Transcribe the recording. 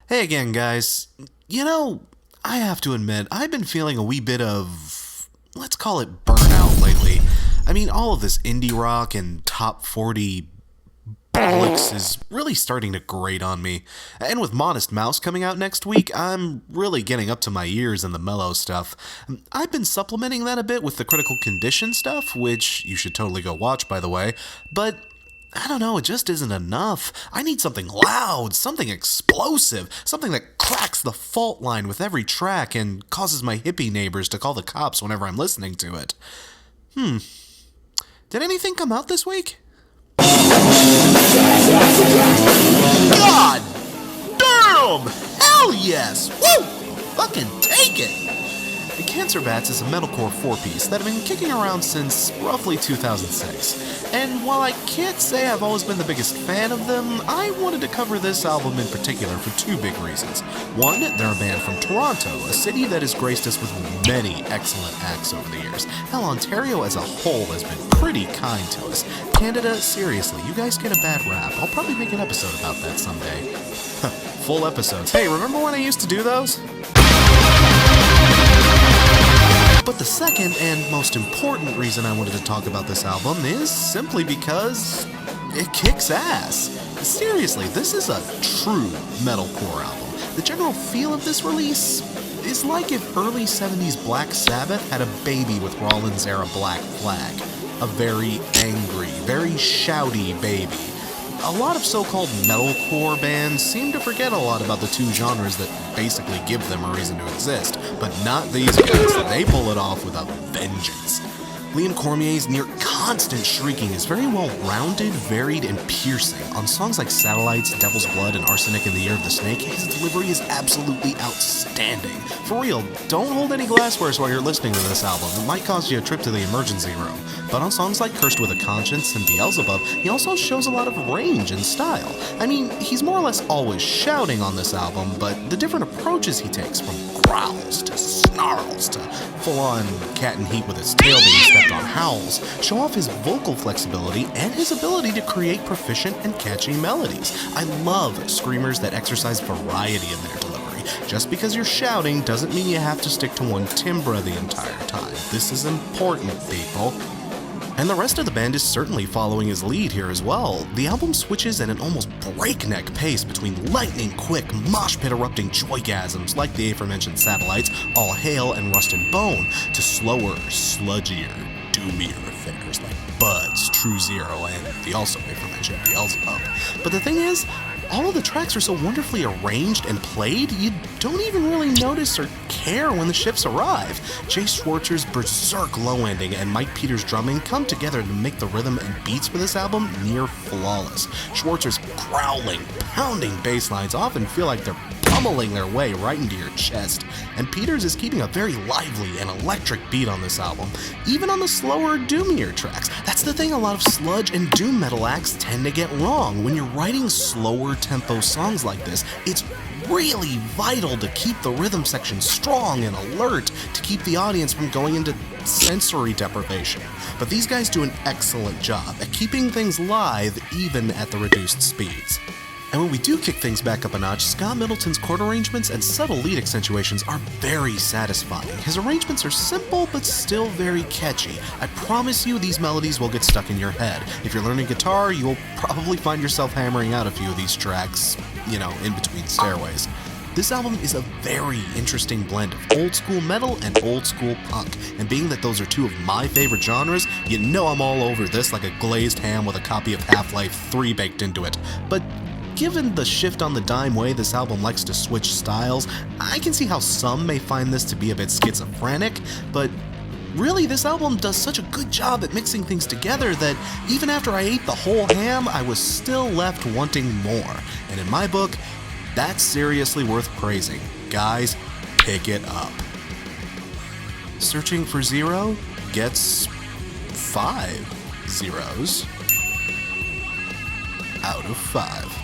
Hey again, guys. You know, I have to admit, I've been feeling a wee bit of, let's call it burnout lately. I mean, all of this indie rock and top 40 bollocks is really starting to grate on me. And with Modest Mouse coming out next week, I'm really getting up to my ears in the mellow stuff. I've been supplementing that a bit with the Critical Condition stuff, which you should totally go watch, by the way, but I don't know, it just isn't enough. I need something loud, something explosive, something that cracks the fault line with every track and causes my hippie neighbors to call the cops whenever I'm listening to it. Did anything come out this week? God damn! Hell yes! Woo! Fucking take it! The Cancer Bats is a metalcore four-piece that have been kicking around since roughly 2006. And while I can't say I've always been the biggest fan of them, I wanted to cover this album in particular for two big reasons. One, they're a band from Toronto, a city that has graced us with many excellent acts over the years. Hell, Ontario as a whole has been pretty kind to us. Canada, seriously, you guys get a bad rap. I'll probably make an episode about that someday. Full episodes. Hey, remember when I used to do those? But the second and most important reason I wanted to talk about this album is simply because it kicks ass. Seriously, this is a true metalcore album. The general feel of this release is like if early 70s Black Sabbath had a baby with Rollins' era Black Flag. A very angry, very shouty baby. A lot of so-called metalcore bands seem to forget a lot about the two genres that basically give them a reason to exist, but not these guys. They pull it off with a vengeance. Liam Cormier's near constant shrieking is very well rounded, varied, and piercing. On songs like Satellites, Devil's Blood, and Arsenic in the Year of the Snake, his delivery is absolutely outstanding. For real, don't hold any glasswares while you're listening to this album. It might cost you a trip to the emergency room. But on songs like Cursed with a Conscience and Beelzebub, he also shows a lot of range and style. I mean, he's more or less always shouting on this album, but the different approaches he takes, from growls to snarls to full-on cat in heat with his tail being stepped on howls, show off his vocal flexibility and his ability to create proficient and catchy melodies. I love screamers that exercise variety in their delivery. Just because you're shouting doesn't mean you have to stick to one timbre the entire time. This is important, people. And the rest of the band is certainly following his lead here as well. The album switches at an almost breakneck pace between lightning-quick, mosh-pit-erupting joygasms like the aforementioned Satellites, All Hail, and Rust and Bone, to slower, sludgier, doomier affairs like Buds, True Zero, and the also aforementioned Beelzebub. But the thing is, all of the tracks are so wonderfully arranged and played, you don't even really notice or care when the shifts arrive. Jay Schwartzer's berserk low ending and Mike Peters' drumming come together to make the rhythm and beats for this album near flawless. Schwartzer's growling, pounding bass lines often feel like they're pummeling their way right into your chest, and Peters is keeping a very lively and electric beat on this album, even on the slower, doomier tracks. That's the thing a lot of sludge and doom metal acts tend to get wrong. When you're writing slower tempo songs like this, it's really vital to keep the rhythm section strong and alert to keep the audience from going into sensory deprivation. But these guys do an excellent job at keeping things live even at the reduced speeds. And when we do kick things back up a notch, Scott Middleton's chord arrangements and subtle lead accentuations are very satisfying. His arrangements are simple but still very catchy. I promise you these melodies will get stuck in your head. If you're learning guitar, you'll probably find yourself hammering out a few of these tracks, in between stairways. This album is a very interesting blend of old school metal and old school punk, and being that those are two of my favorite genres, you know I'm all over this like a glazed ham with a copy of Half-Life 3 baked into it. But given the shift on the dime way this album likes to switch styles, I can see how some may find this to be a bit schizophrenic, but really this album does such a good job at mixing things together that even after I ate the whole ham, I was still left wanting more. And in my book, that's seriously worth praising. Guys, pick it up. Searching for Zero gets 5 zeros out of 5.